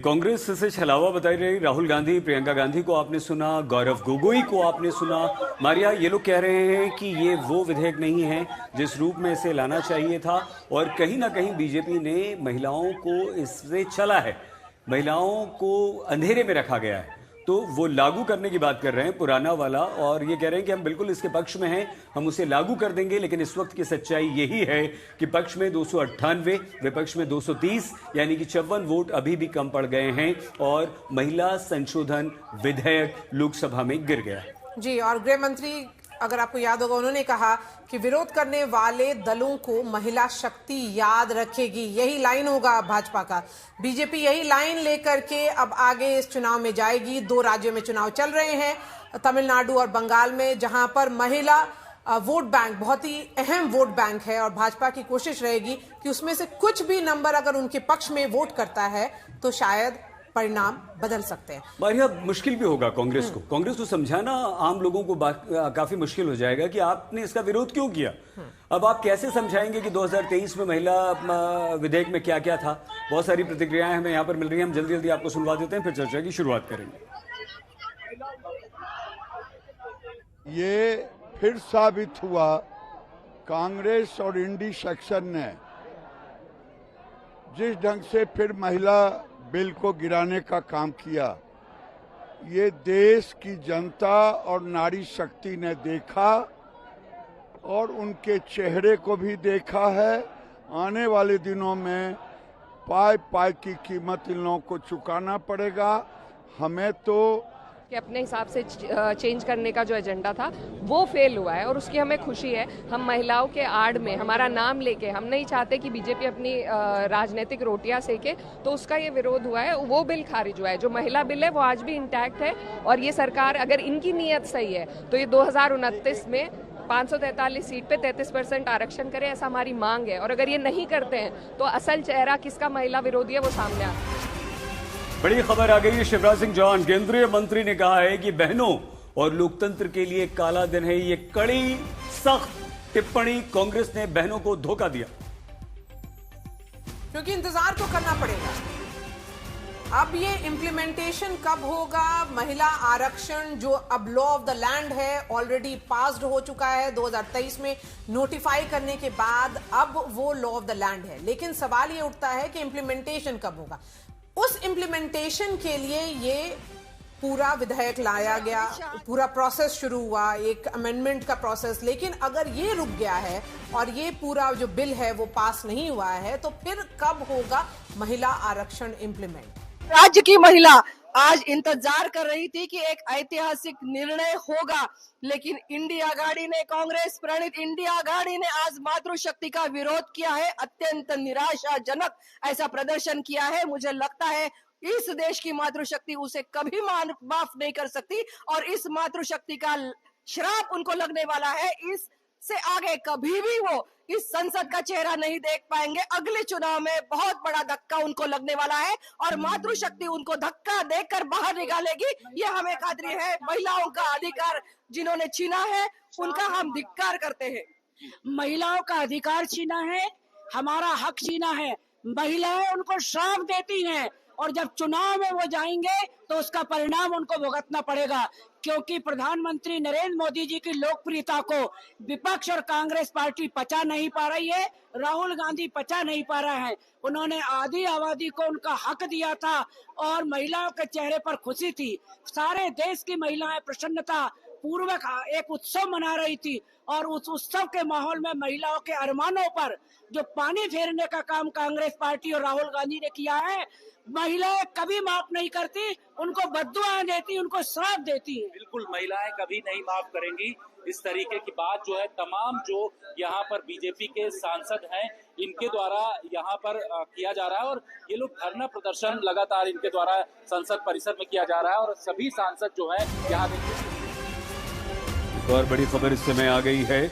कांग्रेस से छलावा बताई रही राहुल गांधी, प्रियंका गांधी को आपने सुना, गौरव गोगोई को आपने सुना। मारिया, ये लोग कह रहे हैं कि ये वो विधेयक नहीं है जिस रूप में इसे लाना चाहिए था और कहीं ना कहीं बीजेपी ने महिलाओं को इससे चला है, महिलाओं को अंधेरे में रखा गया है, तो वो लागू करने की बात कर रहे हैं पुराना वाला, और ये कह रहे हैं कि हम बिल्कुल इसके पक्ष में हैं, हम उसे लागू कर देंगे। लेकिन इस वक्त की सच्चाई यही है कि पक्ष में 298, विपक्ष में 230, यानी कि 54 वोट अभी भी कम पड़ गए हैं और महिला संशोधन विधेयक लोकसभा में गिर गया है। जी, और गृह मंत्री, अगर आपको याद होगा, उन्होंने कहा कि विरोध करने वाले दलों को महिला शक्ति याद रखेगी। यही लाइन होगा भाजपा का। बीजेपी यही लाइन लेकर के अब आगे इस चुनाव में जाएगी। 2 राज्यों में चुनाव चल रहे हैं, तमिलनाडु और बंगाल में, जहां पर महिला वोट बैंक बहुत ही अहम वोट बैंक है और भाजपा की कोशिश रहेगी कि उसमें से कुछ भी नंबर अगर उनके पक्ष में वोट करता है तो शायद परिणाम बदल सकते हैं। मारिया, मुश्किल भी होगा कांग्रेस को समझाना आम लोगों को काफी मुश्किल हो जाएगा कि आपने इसका विरोध क्यों किया। अब आप कैसे समझाएंगे कि 2023 में महिला विधेयक में क्या क्या था। बहुत सारी प्रतिक्रियाएं हमें यहाँ पर मिल रही हैं, हम जल्दी जल्दी आपको सुनवा देते हैं, फिर चर्चा की शुरुआत करेंगे। ये फिर साबित हुआ कांग्रेस और इंडी सेक्शन ने जिस ढंग से फिर महिला बिल को गिराने का काम किया, ये देश की जनता और नारी शक्ति ने देखा और उनके चेहरे को भी देखा है। आने वाले दिनों में पाई पाई की कीमत इन लोगों को चुकाना पड़ेगा। हमें तो कि अपने हिसाब से चेंज करने का जो एजेंडा था वो फेल हुआ है और उसकी हमें खुशी है। हम महिलाओं के आड़ में हमारा नाम लेके हम नहीं चाहते कि बीजेपी अपनी राजनीतिक रोटियां सेके, तो उसका ये विरोध हुआ है। वो बिल खारिज हुआ है। जो महिला बिल है वो आज भी इंटैक्ट है और ये सरकार, अगर इनकी नीयत सही है तो ये 2029 में 543 सीट पे 33% आरक्षण करे, ऐसा हमारी मांग है। और अगर ये नहीं करते हैं तो असल चेहरा किसका महिला विरोधी है वो सामने आता है। बड़ी खबर आ गई है। शिवराज सिंह चौहान केंद्रीय मंत्री ने कहा है कि बहनों और लोकतंत्र के लिए काला दिन है। ये कड़ी सख्त टिप्पणी, कांग्रेस ने बहनों को धोखा दिया, क्योंकि इंतजार तो करना पड़ेगा। अब ये इम्प्लीमेंटेशन कब होगा? महिला आरक्षण जो अब लॉ ऑफ द लैंड है, ऑलरेडी पास्ड हो चुका है 2023 में नोटिफाई करने के बाद, अब वो लॉ ऑफ द लैंड है। लेकिन सवाल ये उठता है कि इम्प्लीमेंटेशन कब होगा। उस इम्प्लीमेंटेशन के लिए ये पूरा विधेयक लाया गया, पूरा प्रोसेस शुरू हुआ, एक अमेंडमेंट का प्रोसेस। लेकिन अगर ये रुक गया है और ये पूरा जो बिल है वो पास नहीं हुआ है, तो फिर कब होगा महिला आरक्षण इम्प्लीमेंट? राज्य की महिला आज इंतजार कर रही थी कि एक ऐतिहासिक निर्णय होगा, लेकिन इंडिया आघाड़ी ने, कांग्रेस प्रणीत इंडिया आघाड़ी ने आज मातृशक्ति का विरोध किया है। अत्यंत निराशाजनक ऐसा प्रदर्शन किया है। मुझे लगता है इस देश की मातृशक्ति उसे कभी माफ नहीं कर सकती और इस मातृशक्ति का श्राप उनको लगने वाला है। इससे आगे कभी भी वो इस संसद का चेहरा नहीं देख पाएंगे। अगले चुनाव में बहुत बड़ा धक्का उनको लगने वाला है और मातृशक्ति उनको धक्का देकर बाहर निकालेगी, ये हमें खातरी है। महिलाओं का अधिकार जिन्होंने छीना है उनका हम धिक्कार करते हैं। महिलाओं का अधिकार छीना है, हमारा हक छीना है। महिलाएं उनको श्राप देती हैं और जब चुनाव में वो जाएंगे तो उसका परिणाम उनको भुगतना पड़ेगा, क्योंकि प्रधानमंत्री नरेंद्र मोदी जी की लोकप्रियता को विपक्ष और कांग्रेस पार्टी पचा नहीं पा रही है, राहुल गांधी पचा नहीं पा रहा है। उन्होंने आधी आबादी को उनका हक दिया था और महिलाओं के चेहरे पर खुशी थी। सारे देश की महिलाएं प्रसन्नता पूर्वक एक उत्सव मना रही थी और उस उत्सव के माहौल में महिलाओं के अरमानों पर जो पानी फेरने का काम कांग्रेस पार्टी और राहुल गांधी ने किया है, महिलाएं कभी माफ नहीं करती, उनको बद्दुआएं देती, उनको श्राप देती है। बिल्कुल, महिलाएं कभी नहीं माफ करेंगी। इस तरीके की बात जो है तमाम जो यहाँ पर बीजेपी के सांसद हैं इनके द्वारा यहाँ पर किया जा रहा है और ये लोग धरना प्रदर्शन लगातार इनके द्वारा संसद परिसर में किया जा रहा है और सभी सांसद जो है यहाँ और बड़ी खबर इस समय आ गई है।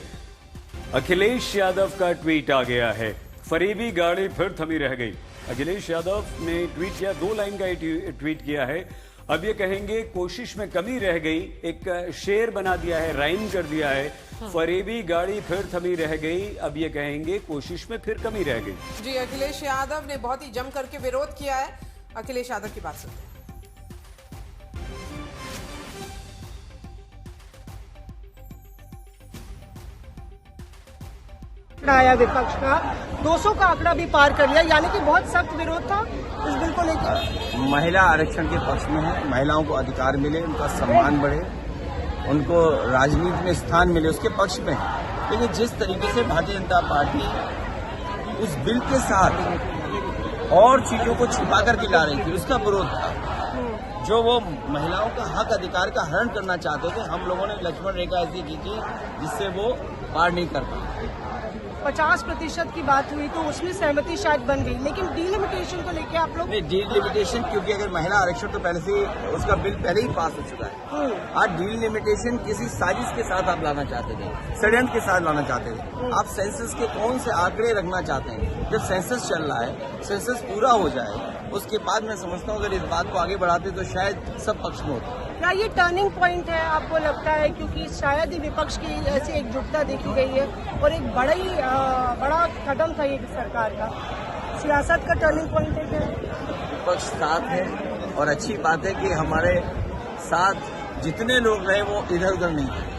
अखिलेश यादव का ट्वीट आ गया है। फरेबी गाड़ी फिर थमी रह गई। अखिलेश यादव ने ट्वीट किया, 2 लाइन का ट्वीट किया है। अब ये कहेंगे कोशिश में कमी रह गई, एक शेर बना दिया है, राइम कर दिया है। फरेबी गाड़ी फिर थमी रह गई, अब ये कहेंगे कोशिश में फिर कमी रह गई। जी, अखिलेश यादव ने बहुत ही जम करके विरोध किया है अखिलेश यादव की बात सुनते हैं। आया विपक्ष का 200 का आंकड़ा भी पार कर लिया, यानी कि बहुत सख्त विरोध था इस बिल को लेकर। महिला आरक्षण के पक्ष में है, महिलाओं को अधिकार मिले, उनका सम्मान बढ़े, उनको राजनीति में स्थान मिले, उसके पक्ष में है। लेकिन जिस तरीके से भारतीय जनता पार्टी उस बिल के साथ और चीजों को छिपा करके ला रही थी, उसका विरोध था। जो वो महिलाओं का हक अधिकार का हरण करना चाहते थे, हम लोगों ने लक्ष्मण रेखा ऐसी की थी जिससे वो पार नहीं कर पाए। 50% की बात हुई तो उसमें सहमति शायद बन गई, लेकिन डीलिमिटेशन को लेके आप लोग नहीं, डीलिमिटेशन, क्योंकि अगर महिला आरक्षण तो पहले से उसका बिल पहले ही पास हो चुका है। आज डीलिमिटेशन किसी साजिश के साथ आप लाना चाहते थे, षड्यंत्र के साथ लाना चाहते थे। आप सेंसस के कौन से आंकड़े रखना चाहते हैं? जब सेंसस चल रहा है, सेंसस पूरा हो जाए, उसके बाद मैं समझता हूँ अगर इस बात को आगे बढ़ाते तो शायद सब पक्ष में होता। क्या ये टर्निंग पॉइंट है आपको लगता है? क्योंकि शायद ही विपक्ष की ऐसी एकजुटता देखी गई है और एक बड़ा कदम था ये सरकार का, सियासत का टर्निंग पॉइंट है क्या? विपक्ष साथ है और अच्छी बात है कि हमारे साथ जितने लोग रहे वो इधर उधर नहीं थे।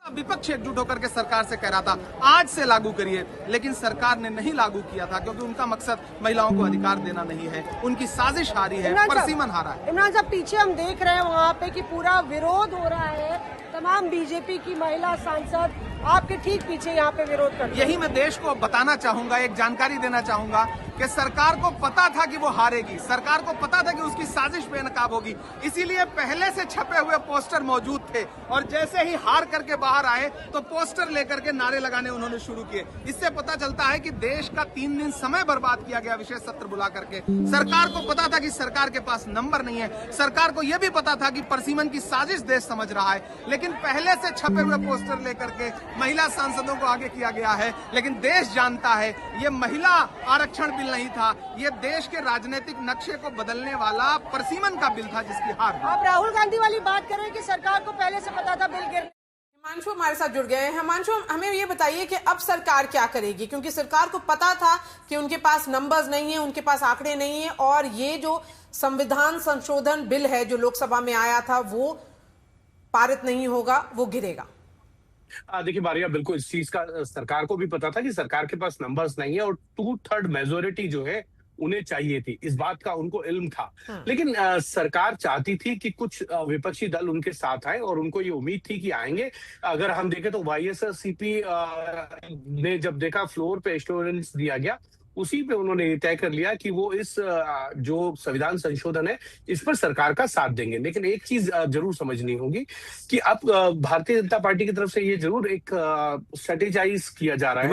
विपक्ष एकजुट होकर के सरकार से कह रहा था आज से लागू करिए, लेकिन सरकार ने नहीं लागू किया था क्योंकि उनका मकसद महिलाओं को अधिकार देना नहीं है। उनकी साजिश हारी है, परसीमन हारा है। इमरान साहब, पीछे हम देख रहे हैं वहाँ पे कि पूरा विरोध हो रहा है, तमाम बीजेपी की महिला सांसद आपके ठीक पीछे यहाँ पे विरोध कर रही है। यही मैं देश को बताना चाहूंगा, एक जानकारी देना चाहूंगा कि सरकार को पता था कि वो हारेगी, सरकार को पता था कि उसकी साजिश बेनकाब होगी, इसीलिए पहले से छपे हुए पोस्टर मौजूद थे और जैसे ही हार करके बाहर आए तो पोस्टर लेकर के नारे लगाने उन्होंने शुरू किए। इससे पता चलता है कि देश का 3 दिन समय बर्बाद किया गया विशेष सत्र बुला करके। सरकार को पता था कि सरकार के पास नंबर नहीं है, सरकार को यह भी पता था कि परसीमन की साजिश देश समझ रहा है, लेकिन पहले से छपे हुए पोस्टर लेकर के महिला सांसदों को आगे किया गया है। लेकिन देश जानता है ये महिला आरक्षण बिल नहीं था, ये देश के राजनीतिक नक्शे को बदलने वाला परसीमन का बिल था जिसकी हार। आप राहुल गांधी वाली बात कर रहे हैं कि सरकार को पहले से पता था बिल गिर। हिमांशु हमारे साथ जुड़ गए हैं। हिमांशु, हमें ये बताइए कि अब सरकार क्या करेगी, क्योंकि सरकार को पता था कि उनके पास नंबर्स नहीं है, उनके पास आंकड़े नहीं है और ये जो संविधान संशोधन बिल है जो लोकसभा में आया था वो पारित नहीं होगा, वो गिरेगा। देखिए मारिया, बिल्कुल इस चीज का सरकार को भी पता था कि सरकार के पास नंबर्स नहीं है और 2/3 मेजोरिटी जो है उन्हें चाहिए थी, इस बात का उनको इल्म था। लेकिन सरकार चाहती थी कि कुछ विपक्षी दल उनके साथ आए और उनको ये उम्मीद थी कि आएंगे। अगर हम देखें तो YSRCP ने जब देखा फ्लोर पे एश्योरेंस दिया गया, उसी पे उन्होंने ये तय कर लिया कि वो इस जो संविधान संशोधन है इस पर सरकार का साथ देंगे। लेकिन एक चीज जरूर समझनी होगी कि अब भारतीय जनता पार्टी की तरफ से ये जरूर एक स्ट्रेटेजाइज किया जा रहा है